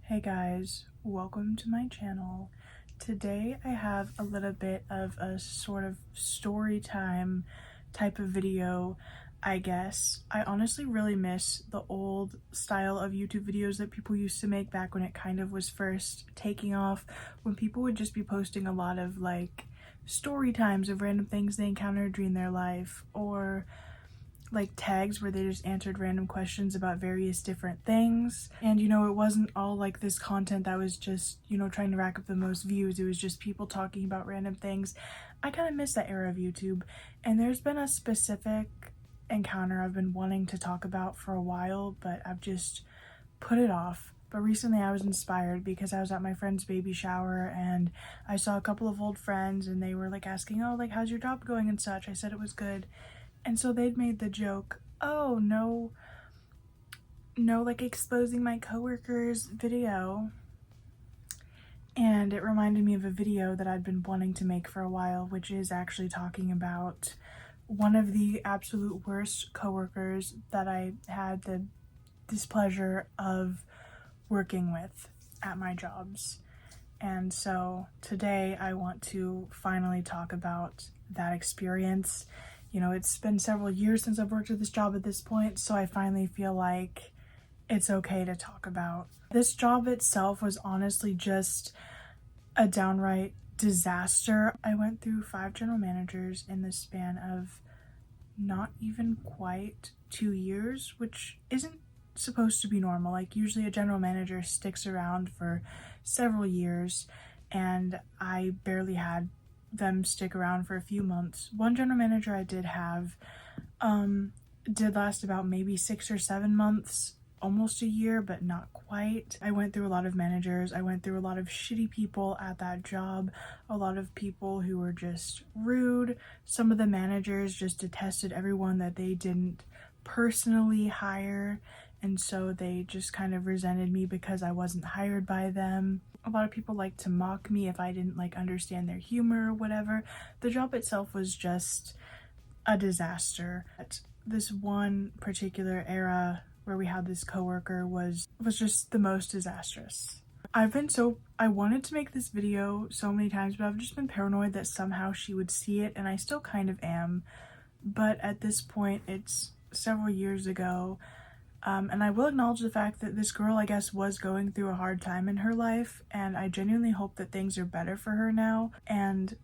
Hey guys, welcome to my channel. Today I have a little bit of a sort of story time type of video, I guess. I honestly really miss the old style of YouTube videos that people used to make back when it kind of was first taking off, when people would just be posting a lot of like story times of random things they encountered during their life, or like tags where they just answered random questions about various different things. And it wasn't all like this content that was just trying to rack up the most views. It was just people talking about random things. I kind of miss that era of YouTube, and there's been a specific encounter I've been wanting to talk about for a while, but I've just put it off. But recently I was inspired because I was at my friend's baby shower and I saw a couple of old friends, and they were like asking, oh, like, how's your job going and such. I said it was good. And so they'd made the joke, oh, no, like exposing my coworker's video. And it reminded me of a video that I'd been wanting to make for a while, which is actually talking about one of the absolute worst coworkers that I had the displeasure of working with at my jobs. And so today I want to finally talk about that experience. It's been several years since I've worked at this job at this point, so I finally feel like it's okay to talk about. This job itself was honestly just a downright disaster. I went through 5 general managers in the span of not even quite 2 years, which isn't supposed to be normal. Like, usually a general manager sticks around for several years, and I barely had them stick around for a few months. One general manager I did have did last about maybe 6 or 7 months, almost a year, but not quite. I went through a lot of managers. I went through a lot of shitty people at that job, a lot of people who were just rude. Some of the managers just detested everyone that they didn't personally hire, and so they just kind of resented me because I wasn't hired by them. A lot of people liked to mock me if I didn't like understand their humor or whatever. The job itself was just a disaster. This one particular era where we had this coworker was just the most disastrous. I wanted to make this video so many times, but I've just been paranoid that somehow she would see it, and I still kind of am. But at this point, it's several years ago. And I will acknowledge the fact that this girl, I guess, was going through a hard time in her life, and I genuinely hope that things are better for her now. And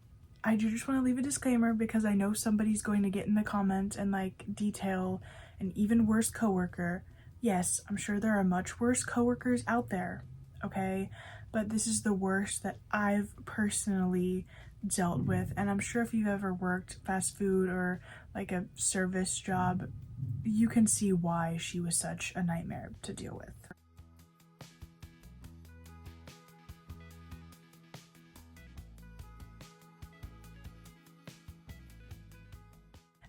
I do just want to leave a disclaimer, because I know somebody's going to get in the comments and like detail an even worse coworker. Yes, I'm sure there are much worse coworkers out there, okay? But this is the worst that I've personally dealt with, and I'm sure if you've ever worked fast food or like a service job, you can see why she was such a nightmare to deal with.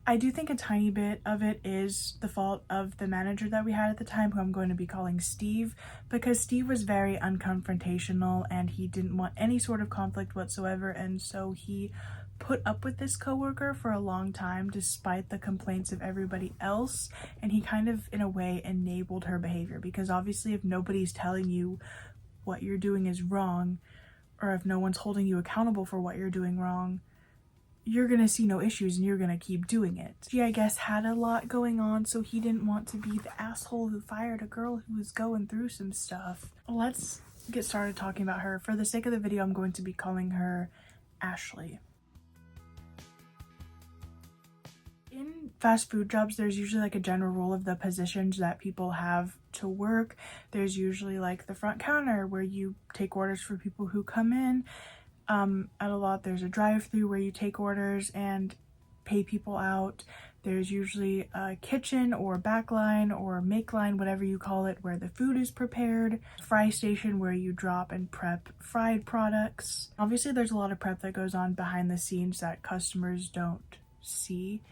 I do think a tiny bit of it is the fault of the manager that we had at the time, who I'm going to be calling Steve, because Steve was very unconfrontational and he didn't want any sort of conflict whatsoever, and so he put up with this coworker for a long time despite the complaints of everybody else, and he kind of in a way enabled her behavior, because obviously if nobody's telling you what you're doing is wrong, or if no one's holding you accountable for what you're doing wrong, you're gonna see no issues and you're gonna keep doing it. She, I guess, had a lot going on, so he didn't want to be the asshole who fired a girl who was going through some stuff. Let's get started talking about her. For the sake of the video, I'm going to be calling her Ashley. In fast food jobs, there's usually like a general rule of the positions that people have to work. There's usually like the front counter where you take orders for people who come in. At a lot, there's a drive-through where you take orders and pay people out. There's usually a kitchen or back line or make line, whatever you call it, where the food is prepared. Fry station where you drop and prep fried products. Obviously, there's a lot of prep that goes on behind the scenes that customers don't see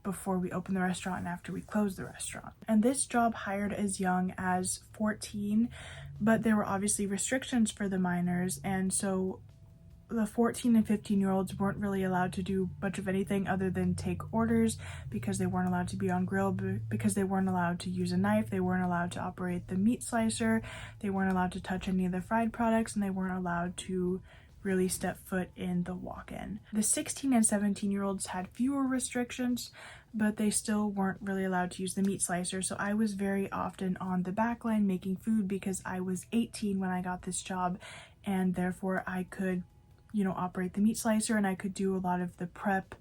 before we open the restaurant and after we close the restaurant. And this job hired as young as 14, but there were obviously restrictions for the minors, and so the 14 and 15-year-olds weren't really allowed to do much of anything other than take orders, because they weren't allowed to be on grill, because they weren't allowed to use a knife, they weren't allowed to operate the meat slicer, they weren't allowed to touch any of the fried products, and they weren't allowed to really step foot in the walk-in. The 16 and 17-year-olds had fewer restrictions, but they still weren't really allowed to use the meat slicer. So I was very often on the back line making food because I was 18 when I got this job, and therefore I could, you know, operate the meat slicer, and I could do a lot of the prep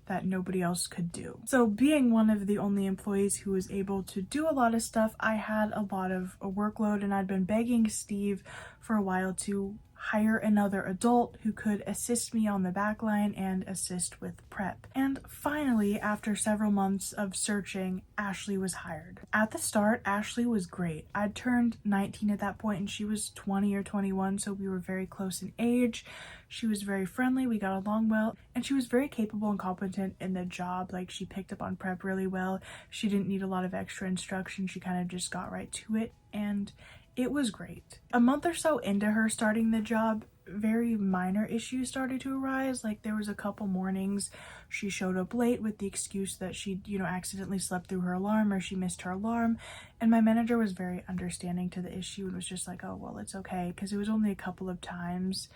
that nobody else could do. So being one of the only employees who was able to do a lot of stuff, I had a lot of a workload, and I'd been begging Steve for a while to hire another adult who could assist me on the back line and assist with prep. And finally, after several months of searching, Ashley was hired. At the start, Ashley was great. I'd turned 19 at that point and she was 20 or 21, so we were very close in age. She was very friendly, we got along well, and she was very capable and competent in the job. Like, she picked up on prep really well. She didn't need a lot of extra instruction. She kind of just got right to it, and it was great. A month or so into her starting the job, very minor issues started to arise. Like, there was a couple mornings she showed up late with the excuse that she, you know, accidentally slept through her alarm, or she missed her alarm. And my manager was very understanding to the issue and was just like, oh, well, it's okay, because it was only a couple of times.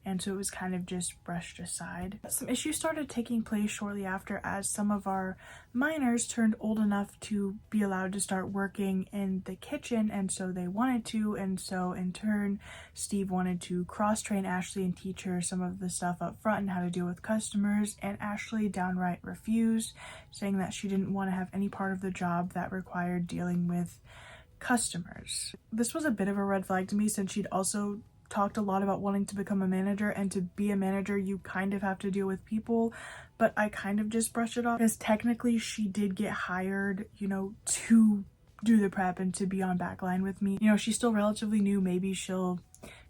And so it was kind of just brushed aside. Some issues started taking place shortly after, as some of our minors turned old enough to be allowed to start working in the kitchen, and so they wanted to, and so in turn Steve wanted to cross-train Ashley and teach her some of the stuff up front and how to deal with customers, and Ashley downright refused, saying that she didn't want to have any part of the job that required dealing with customers. This was a bit of a red flag to me, since she'd also talked a lot about wanting to become a manager, and to be a manager you kind of have to deal with people, but I kind of just brushed it off, because technically she did get hired, you know, to do the prep and to be on backline with me. You know, she's still relatively new, maybe she'll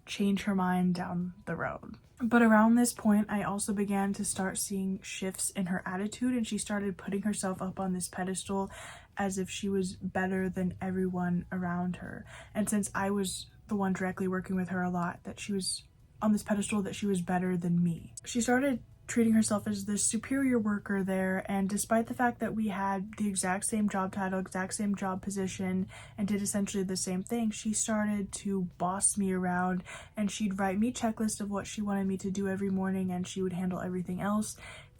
change her mind down the road. But around this point, I also began to start seeing shifts in her attitude, and she started putting herself up on this pedestal as if she was better than everyone around her. And since I was the one directly working with her a lot, that she was on this pedestal that she was better than me. She started treating herself as the superior worker there, and despite the fact that we had the exact same job title, exact same job position, and did essentially the same thing, she started to boss me around, and she'd write me checklists of what she wanted me to do every morning, and she would handle everything else.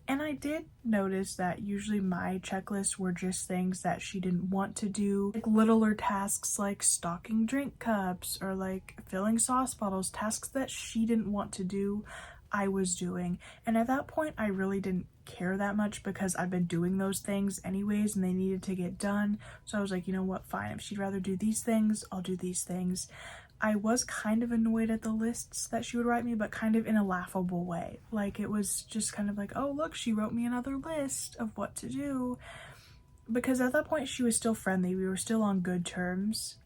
And I did notice that usually my checklists were just things that she didn't want to do, like littler tasks like stocking drink cups or like filling sauce bottles, tasks that she didn't want to do, I was doing. And at that point, I really didn't care that much, because I've been doing those things anyways and they needed to get done. So I was like, you know what, fine, if she'd rather do these things, I'll do these things. I was kind of annoyed at the lists that she would write me, but kind of in a laughable way. Like, it was just kind of like, oh, look, she wrote me another list of what to do. Because at that point, she was still friendly. We were still on good terms.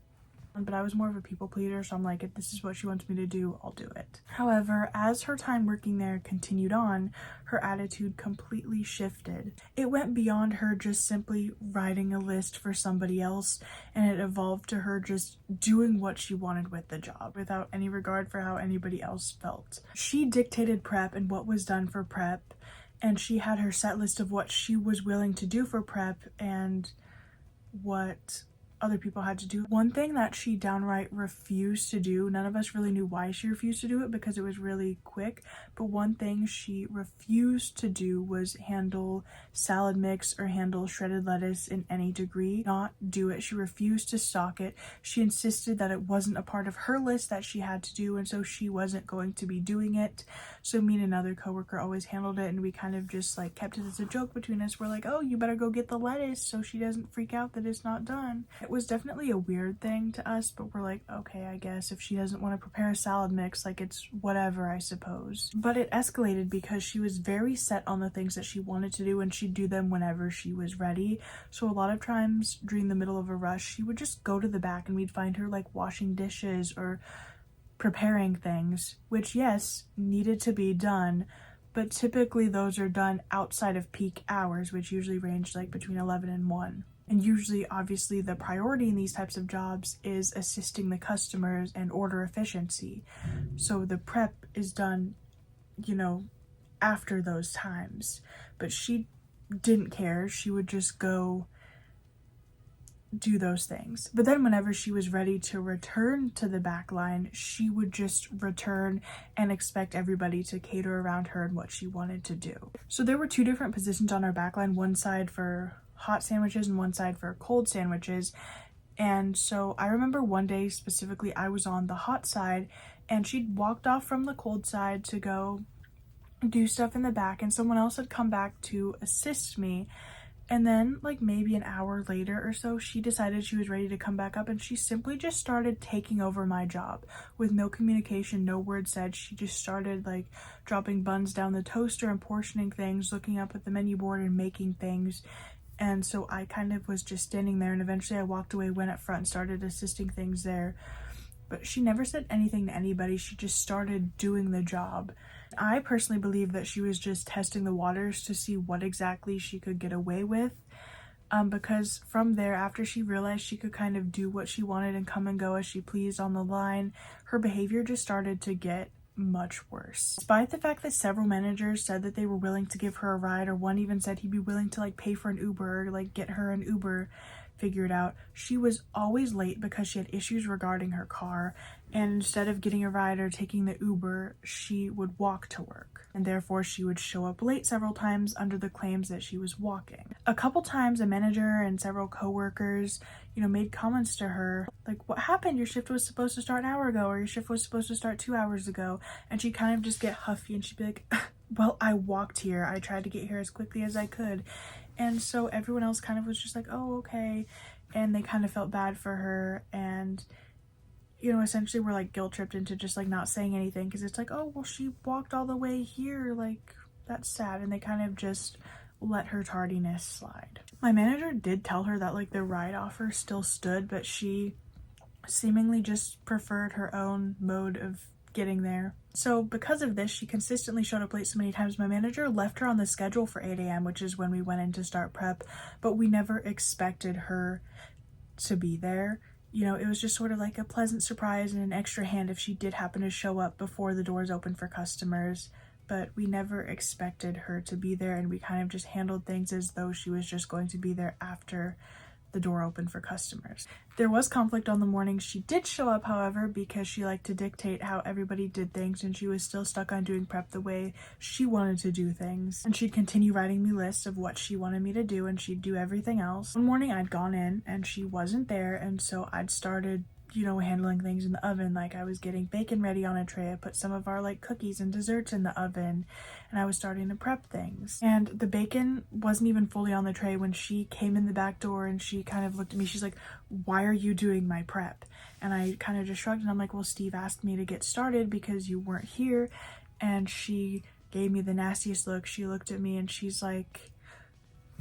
But I was more of a people pleaser, so I'm like, if this is what she wants me to do, I'll do it. However, as her time working there continued on, her attitude completely shifted. It went beyond her just simply writing a list for somebody else, and it evolved to her just doing what she wanted with the job without any regard for how anybody else felt. She dictated prep and what was done for prep, and she had her set list of what she was willing to do for prep and what other people had to do. One thing that she downright refused to do, none of us really knew why she refused to do it because it was really quick, but one thing she refused to do was handle salad mix or handle shredded lettuce in any degree. Not do it. She refused to stock it. She insisted that it wasn't a part of her list that she had to do, and so she wasn't going to be doing it. So me and another coworker always handled it, and we kind of just like kept it as a joke between us. We're like, oh, you better go get the lettuce so she doesn't freak out that it's not done. It was definitely a weird thing to us, but we're like, okay, I guess if she doesn't want to prepare a salad mix, like, it's whatever, I suppose. But it escalated because she was very set on the things that she wanted to do, and she'd do them whenever she was ready. So a lot of times during the middle of a rush, she would just go to the back and we'd find her like washing dishes or preparing things, which, yes, needed to be done, but typically those are done outside of peak hours, which usually range like between 11 and 1. And usually, obviously, the priority in these types of jobs is assisting the customers and order efficiency. So the prep is done, you know, after those times. But she didn't care. She would just go do those things. But then whenever she was ready to return to the back line, she would just return and expect everybody to cater around her and what she wanted to do. So there were two different positions on our back line, one side for hot sandwiches and one side for cold sandwiches. And so I remember one day specifically I was on the hot side and she'd walked off from the cold side to go do stuff in the back, and someone else had come back to assist me. And then, like, maybe an hour later or so, she decided she was ready to come back up, and she simply just started taking over my job with no communication, no word said. She just started, like, dropping buns down the toaster and portioning things, looking up at the menu board and making things. And so I kind of was just standing there, and eventually I walked away, went up front, and started assisting things there. But she never said anything to anybody. She just started doing the job. I personally believe that she was just testing the waters to see what exactly she could get away with. Because from there, after she realized she could kind of do what she wanted and come and go as she pleased on the line, her behavior just started to get much worse. Despite the fact that several managers said that they were willing to give her a ride, or one even said he'd be willing to like pay for an Uber, or, like get her an Uber figured out, she was always late because she had issues regarding her car, and instead of getting a ride or taking the Uber, she would walk to work, and therefore she would show up late several times under the claims that she was walking. A couple times a manager and several co-workers, you know, made comments to her like, what happened? Your shift was supposed to start an hour ago, or your shift was supposed to start 2 hours ago. And she'd kind of just get huffy and she'd be like, well, I walked here. I tried to get here as quickly as I could. And so everyone else kind of was just like, oh, okay. And they kind of felt bad for her, and, you know, essentially were like guilt tripped into just like not saying anything, because it's like, oh, well, she walked all the way here. Like, that's sad. And they kind of just let her tardiness slide. My manager did tell her that like the ride offer still stood, but she seemingly just preferred her own mode of getting there. So because of this, she consistently showed up late so many times. My manager left her on the schedule for 8 a.m., which is when we went in to start prep, but we never expected her to be there. You know, it was just sort of like a pleasant surprise and an extra hand if she did happen to show up before the doors open for customers, but we never expected her to be there, and we kind of just handled things as though she was just going to be there after the door opened for customers. There was conflict on the mornings she did show up, however, because she liked to dictate how everybody did things, and she was still stuck on doing prep the way she wanted to do things. And she'd continue writing me lists of what she wanted me to do, and she'd do everything else. One morning I'd gone in and she wasn't there, and so I'd started, you know, handling things in the oven. Like, I was getting bacon ready on a tray. I put some of our like cookies and desserts in the oven, and I was starting to prep things. And the bacon wasn't even fully on the tray when she came in the back door, and she kind of looked at me. She's like, why are you doing my prep? And I kind of just shrugged, and I'm like, well, Steve asked me to get started because you weren't here. And she gave me the nastiest look. She looked at me and she's like,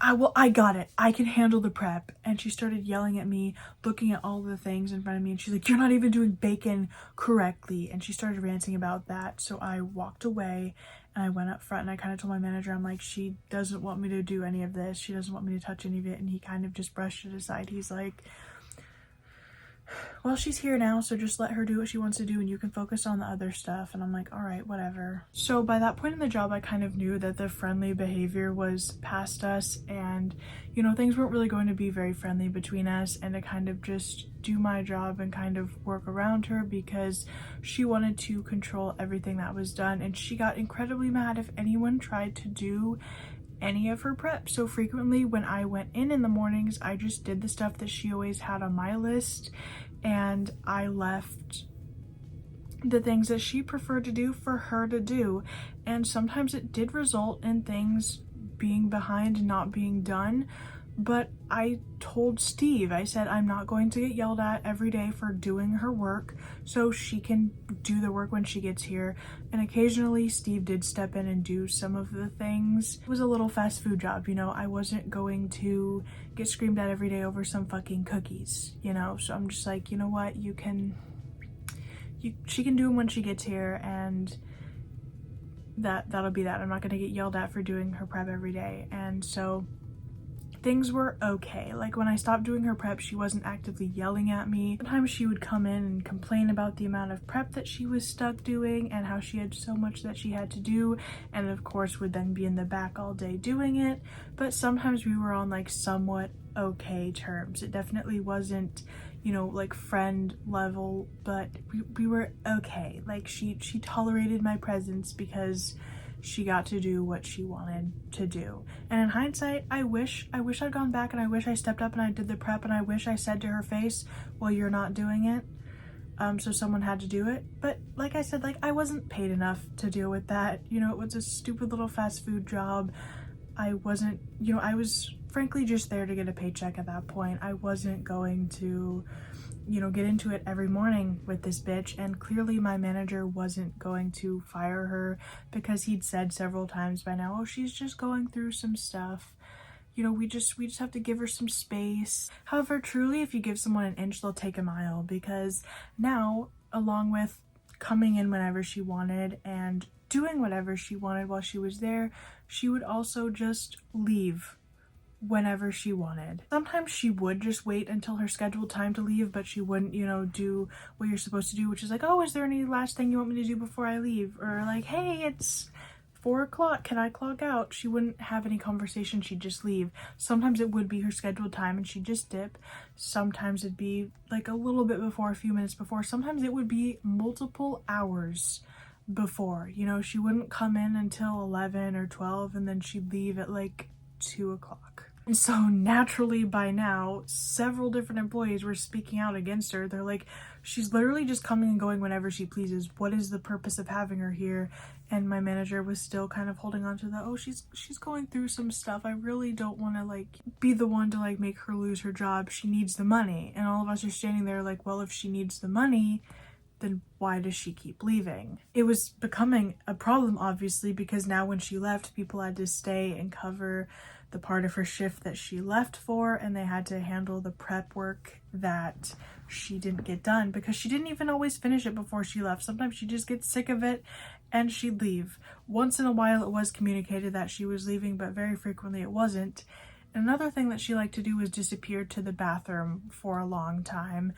I got it. I can handle the prep. And she started yelling at me, looking at all the things in front of me, and she's like, you're not even doing bacon correctly. And she started ranting about that. So I walked away and I went up front, and I kind of told my manager, I'm like, she doesn't want me to do any of this. She doesn't want me to touch any of it. And he kind of just brushed it aside. He's like, well, she's here now, so just let her do what she wants to do and you can focus on the other stuff. And I'm like, all right, whatever. So by that point in the job, I kind of knew that the friendly behavior was past us, and, you know, things weren't really going to be very friendly between us, and to kind of just do my job and kind of work around her because she wanted to control everything that was done. And she got incredibly mad if anyone tried to do any of her prep. So frequently when I went in the mornings, I just did the stuff that she always had on my list, and I left the things that she preferred to do for her to do. And sometimes it did result in things being behind and not being done, but I told Steve, I said, I'm not going to get yelled at every day for doing her work, so she can do the work when she gets here. And occasionally Steve did step in and do some of the things. It was a little fast food job, you know. I wasn't going to get screamed at every day over some fucking cookies, you know. So I'm just like, you know what, she can do them when she gets here, and that'll be that. I'm not going to get yelled at for doing her prep every day. And so things were okay. Like when I stopped doing her prep, she wasn't actively yelling at me. Sometimes she would come in and complain about the amount of prep that she was stuck doing and how she had so much that she had to do, and of course would then be in the back all day doing it. But sometimes we were on like somewhat okay terms. It definitely wasn't, you know, like friend level, but we were okay. Like she tolerated my presence because she got to do what she wanted to do. And in hindsight, I wish I'd gone back, and I wish I stepped up and I did the prep, and I wish I said to her face, well, you're not doing it, so someone had to do it. But like I said, like I wasn't paid enough to deal with that. You know, it was a stupid little fast food job. I wasn't, you know, I was frankly just there to get a paycheck at that point. I wasn't going to, you know, get into it every morning with this bitch, and clearly my manager wasn't going to fire her because he'd said several times by now, oh, she's just going through some stuff. You know, we just have to give her some space. However, truly, if you give someone an inch, they'll take a mile, because now, along with coming in whenever she wanted and doing whatever she wanted while she was there, she would also just leave whenever she wanted. Sometimes she would just wait until her scheduled time to leave, but she wouldn't, you know, do what you're supposed to do, which is like, oh, is there any last thing you want me to do before I leave? Or like, hey, it's 4 o'clock, can I clock out? She wouldn't have any conversation, she'd just leave. Sometimes it would be her scheduled time and she'd just dip. Sometimes it'd be like a little bit before, a few minutes before. Sometimes it would be multiple hours before. You know, she wouldn't come in until 11 or 12, and then she'd leave at like 2 o'clock. And so naturally by now, several different employees were speaking out against her. They're like, she's literally just coming and going whenever she pleases. What is the purpose of having her here? And my manager was still kind of holding on to the, oh, she's going through some stuff. I really don't want to like be the one to like make her lose her job. She needs the money. And all of us are standing there like, well, if she needs the money, then why does she keep leaving? It was becoming a problem, obviously, because now when she left, people had to stay and cover the part of her shift that she left for, and they had to handle the prep work that she didn't get done because she didn't even always finish it before she left. Sometimes she just gets sick of it and she'd leave. Once in a while it was communicated that she was leaving, but very frequently it wasn't. Another thing that she liked to do was disappear to the bathroom for a long time.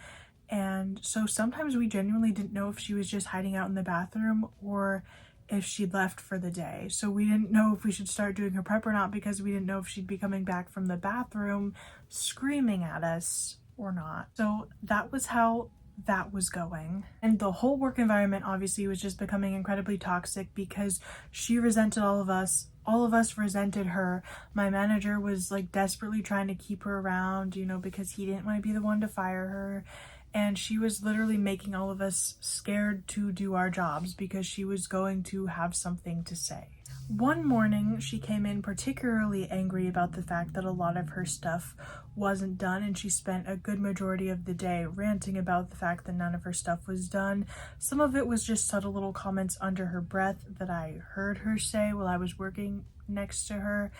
And so sometimes we genuinely didn't know if she was just hiding out in the bathroom or if she'd left for the day. So we didn't know if we should start doing her prep or not, because we didn't know if she'd be coming back from the bathroom screaming at us or not. So that was how that was going. And the whole work environment obviously was just becoming incredibly toxic because she resented all of us. All of us resented her. My manager was like desperately trying to keep her around, you know, because he didn't want to be the one to fire her. And she was literally making all of us scared to do our jobs because she was going to have something to say. One morning, she came in particularly angry about the fact that a lot of her stuff wasn't done, and she spent a good majority of the day ranting about the fact that none of her stuff was done. Some of it was just subtle little comments under her breath that I heard her say while I was working next to her.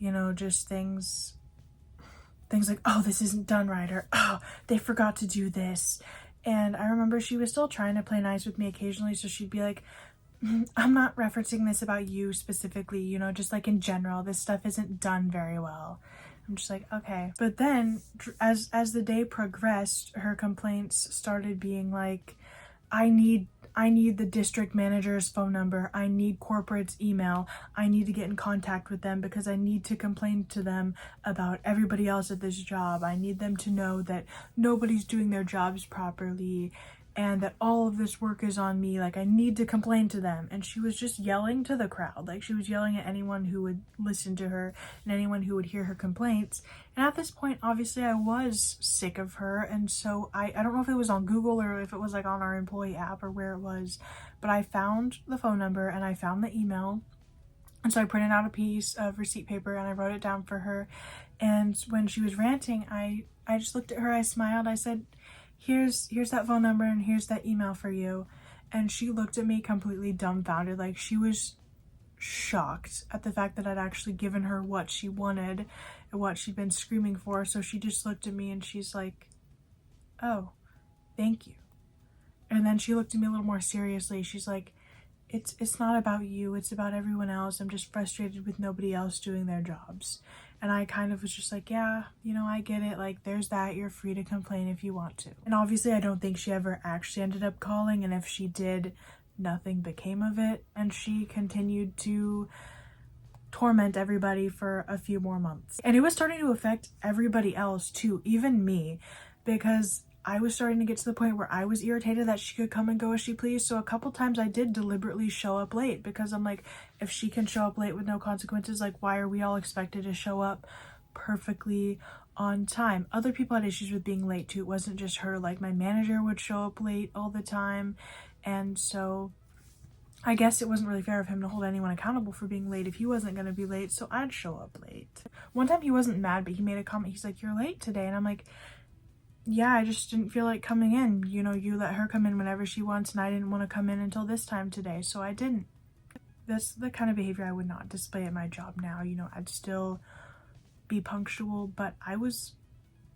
You know, just things like, oh, this isn't done right, or oh, they forgot to do this. And I remember she was still trying to play nice with me occasionally, so she'd be like, I'm not referencing this about you specifically, you know, just like in general, this stuff isn't done very well. I'm just like, okay. But then as the day progressed, her complaints started being like, I need the district manager's phone number. I need corporate's email. I need to get in contact with them because I need to complain to them about everybody else at this job. I need them to know that nobody's doing their jobs properly and that all of this work is on me. Like, I need to complain to them. And she was just yelling to the crowd. Like, she was yelling at anyone who would listen to her and anyone who would hear her complaints. And at this point, obviously, I was sick of her. And so I don't know if it was on Google or if it was like on our employee app or where it was, but I found the phone number and I found the email. And so I printed out a piece of receipt paper and I wrote it down for her. And when she was ranting, I just looked at her, I smiled, I said, here's that phone number and here's that email for you. And she looked at me completely dumbfounded. Like, she was shocked at the fact that I'd actually given her what she wanted and what she'd been screaming for. So she just looked at me and she's like, oh, thank you. And then she looked at me a little more seriously. She's like, it's not about you, it's about everyone else. I'm just frustrated with nobody else doing their jobs. And I kind of was just like, yeah, you know, I get it. Like, there's that. You're free to complain if you want to. And obviously, I don't think she ever actually ended up calling. And if she did, nothing became of it. And she continued to torment everybody for a few more months. And it was starting to affect everybody else too, even me, because I was starting to get to the point where I was irritated that she could come and go as she pleased. So a couple times I did deliberately show up late, because I'm like, if she can show up late with no consequences, like, why are we all expected to show up perfectly on time? Other people had issues with being late too. It wasn't just her. Like, my manager would show up late all the time. And so I guess it wasn't really fair of him to hold anyone accountable for being late if he wasn't going to be late, so I'd show up late. One time he wasn't mad, but he made a comment. He's like, "You're late today." And I'm like, yeah, I just didn't feel like coming in. You know, you let her come in whenever she wants, and I didn't want to come in until this time today, so I didn't. That's the kind of behavior I would not display at my job now. You know, I'd still be punctual, but I was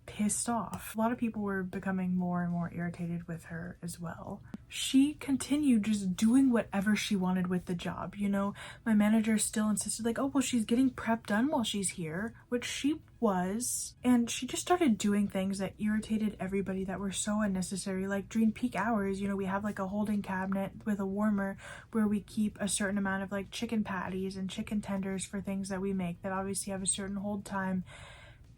pissed off. A lot of people were becoming more and more irritated with her as well. She continued just doing whatever she wanted with the job. You know, my manager still insisted, like, oh, well, she's getting prep done while she's here, which she was. And she just started doing things that irritated everybody that were so unnecessary. Like, during peak hours, you know, we have like a holding cabinet with a warmer where we keep a certain amount of like chicken patties and chicken tenders for things that we make that obviously have a certain hold time.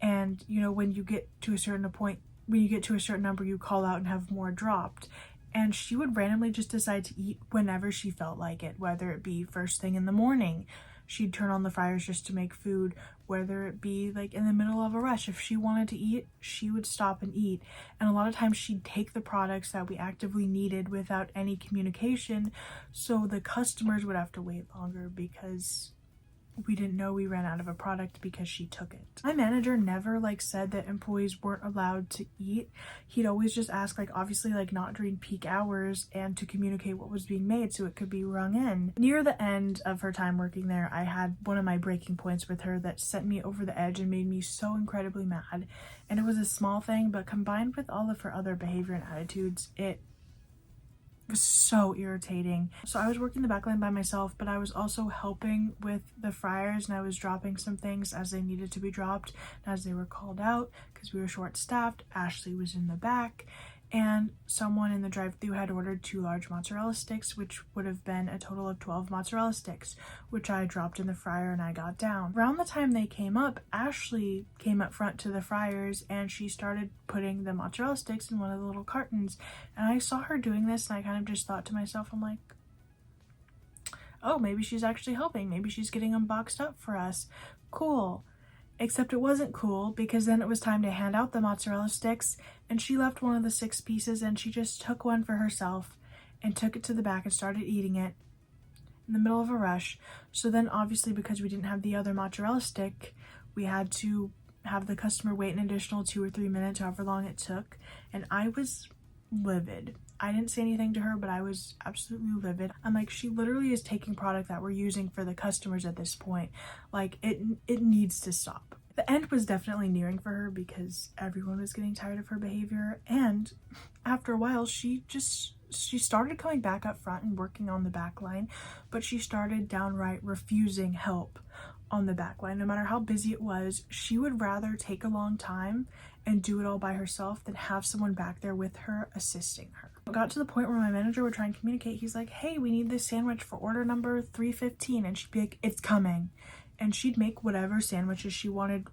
And, you know, when you get to a certain point, when you get to a certain number, you call out and have more dropped. And she would randomly just decide to eat whenever she felt like it, whether it be first thing in the morning. She'd turn on the fryers just to make food, whether it be like in the middle of a rush. If she wanted to eat, she would stop and eat. And a lot of times she'd take the products that we actively needed without any communication, so the customers would have to wait longer because we didn't know we ran out of a product because she took it. My manager never like said that employees weren't allowed to eat. He'd always just ask, like, obviously like not during peak hours, and to communicate what was being made so it could be rung in. Near the end of her time working there, I had one of my breaking points with her that sent me over the edge and made me so incredibly mad. And it was a small thing, but combined with all of her other behavior and attitudes, it was so irritating. So I was working the backline by myself, but I was also helping with the fryers, and I was dropping some things as they needed to be dropped and as they were called out because we were short-staffed. Ashley was in the back, and someone in the drive-thru had ordered 2 large mozzarella sticks, which would have been a total of 12 mozzarella sticks, which I dropped in the fryer and I got down. Around the time they came up, Ashley came up front to the fryers and she started putting the mozzarella sticks in one of the little cartons. And I saw her doing this and I kind of just thought to myself, I'm like, oh, maybe she's actually helping. Maybe she's getting them boxed up for us. Cool. Except it wasn't cool, because then it was time to hand out the mozzarella sticks, and she left one of the 6 pieces and she just took one for herself and took it to the back and started eating it in the middle of a rush. So then obviously, because we didn't have the other mozzarella stick, we had to have the customer wait an additional 2 or 3 minutes, however long it took, and I was livid. I didn't say anything to her, but I was absolutely livid. I'm like, she literally is taking product that we're using for the customers at this point. Like, it needs to stop. The end was definitely nearing for her because everyone was getting tired of her behavior, and after a while she started coming back up front and working on the back line, but she started downright refusing help on the back line. No matter how busy it was, she would rather take a long time and do it all by herself than have someone back there with her assisting her. It got to the point where my manager would try and communicate. He's like, hey, we need this sandwich for order number 315, and she'd be like, it's coming. And she'd make whatever sandwiches she wanted,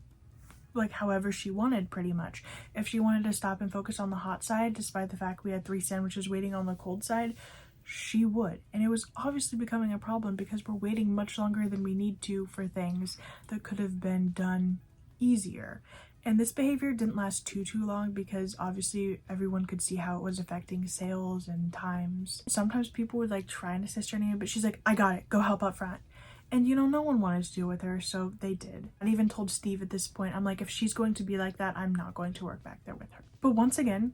like however she wanted, pretty much. If she wanted to stop and focus on the hot side, despite the fact we had 3 sandwiches waiting on the cold side, she would. And it was obviously becoming a problem because we're waiting much longer than we need to for things that could have been done easier. And this behavior didn't last too long because obviously everyone could see how it was affecting sales and times. Sometimes people would like try and assist her, but she's like, I got it, go help up front. And you know, no one wanted to deal with her, so they did. I even told Steve at this point, I'm like, if she's going to be like that, I'm not going to work back there with her. But once again,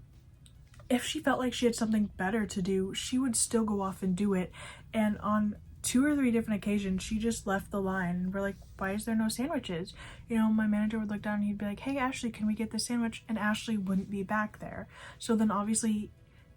if she felt like she had something better to do, she would still go off and do it. And on 2 or 3 different occasions, she just left the line and we're like, why is there no sandwiches? You know, my manager would look down and he'd be like, hey, Ashley, can we get this sandwich? And Ashley wouldn't be back there. So then obviously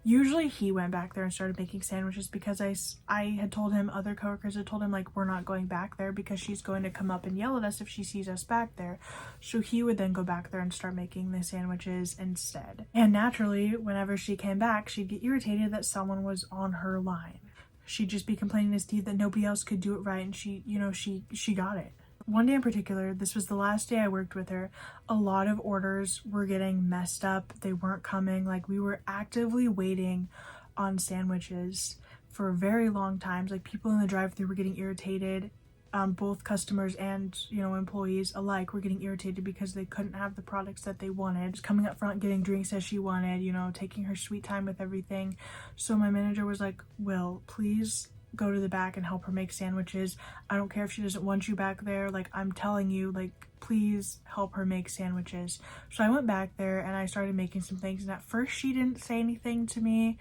Usually he went back there and started making sandwiches because I had told him, other coworkers had told him, like, we're not going back there because she's going to come up and yell at us if she sees us back there. So he would then go back there and start making the sandwiches instead. And naturally, whenever she came back, she'd get irritated that someone was on her line. She'd just be complaining to Steve that nobody else could do it right, and she got it. One day in particular, this was the last day I worked with her, a lot of orders were getting messed up. They weren't coming. Like, we were actively waiting on sandwiches for very long times. Like, people in the drive-thru were getting irritated. Both customers and, employees alike were getting irritated because they couldn't have the products that they wanted. Just coming up front, getting drinks as she wanted, taking her sweet time with everything. So my manager was like, Will, please go to the back and help her make sandwiches. I don't care if she doesn't want you back there. Like, I'm telling you, like, please help her make sandwiches. So I went back there and I started making some things. And at first she didn't say anything to me.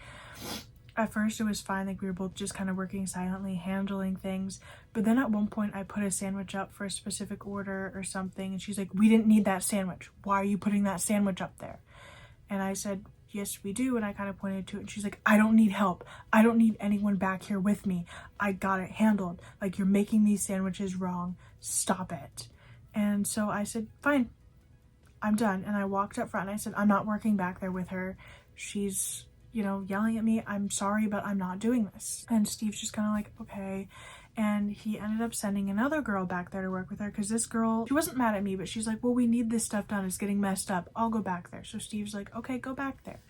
At first it was fine. Like, we were both just kind of working silently, handling things. But then at one point I put a sandwich up for a specific order or something. And she's like, we didn't need that sandwich. Why are you putting that sandwich up there? And I said, yes, we do. And I kind of pointed to it and she's like, I don't need help. I don't need anyone back here with me. I got it handled. Like, you're making these sandwiches wrong. Stop it. And so I said, fine, I'm done. And I walked up front and I said, I'm not working back there with her. She's, yelling at me. I'm sorry, but I'm not doing this. And Steve's just kind of like, okay. And he ended up sending another girl back there to work with her because this girl, she wasn't mad at me, but she's like, well, we need this stuff done. It's getting messed up. I'll go back there. So Steve's like, okay, go back there.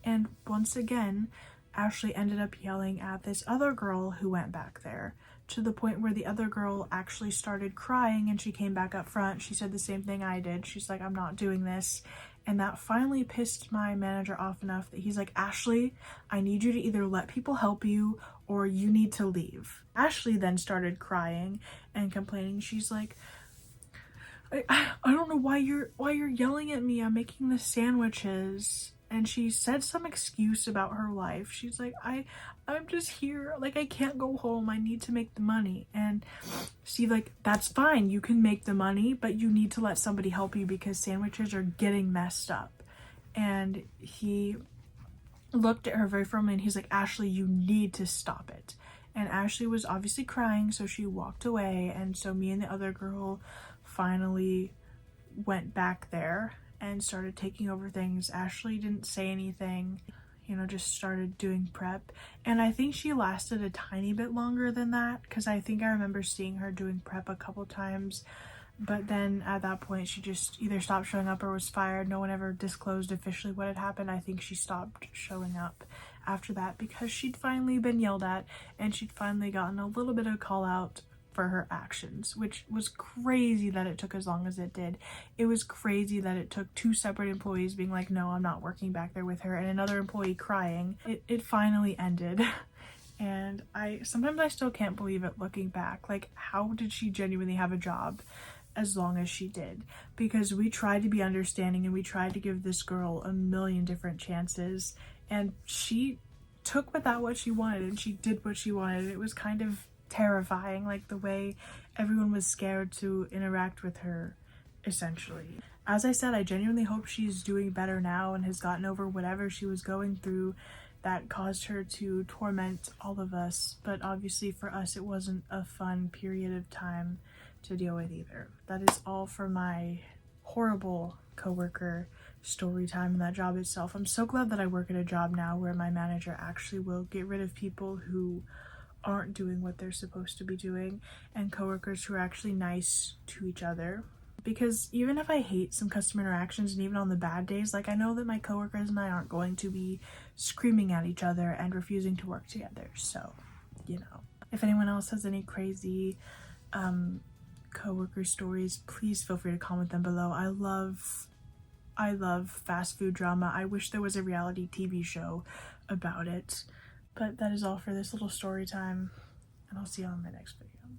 And once again, Ashley ended up yelling at this other girl who went back there, to the point where the other girl actually started crying and she came back up front. She said the same thing I did. She's like, I'm not doing this. And that finally pissed my manager off enough that he's like, Ashley, I need you to either let people help you or you need to leave. Ashley then started crying and complaining. She's like, I don't know why you're yelling at me. I'm making the sandwiches. And she said some excuse about her life. She's like, I'm just here. Like, I can't go home. I need to make the money. And Steve, like, that's fine. You can make the money, but you need to let somebody help you because sandwiches are getting messed up. And he looked at her very firmly and he's like, Ashley, you need to stop it. And Ashley was obviously crying, so she walked away. And so me and the other girl finally went back there and started taking over things. Ashley didn't say anything, just started doing prep. And I think she lasted a tiny bit longer than that because I think I remember seeing her doing prep a couple times. But then at that point, she just either stopped showing up or was fired. No one ever disclosed officially what had happened. I think she stopped showing up after that because she'd finally been yelled at and she'd finally gotten a little bit of call out for her actions, which was crazy that it took as long as it did. It was crazy that it took two separate employees being like, no, I'm not working back there with her, and another employee crying. It finally ended. And sometimes I still can't believe it looking back. Like, how did she genuinely have a job as long as she did? Because we tried to be understanding and we tried to give this girl a million different chances, and she took what she wanted and she did what she wanted. It was kind of terrifying, like the way everyone was scared to interact with her, essentially. As I said, I genuinely hope she's doing better now and has gotten over whatever she was going through that caused her to torment all of us. But obviously for us, it wasn't a fun period of time to deal with either. That is all for my horrible coworker story time and that job itself. I'm so glad that I work at a job now where my manager actually will get rid of people who aren't doing what they're supposed to be doing, and coworkers who are actually nice to each other. Because even if I hate some customer interactions, and even on the bad days, like, I know that my coworkers and I aren't going to be screaming at each other and refusing to work together. So, if anyone else has any crazy coworker stories, please feel free to comment them below. I love fast food drama. I wish there was a reality TV show about it. But that is all for this little story time, and I'll see you on my next video.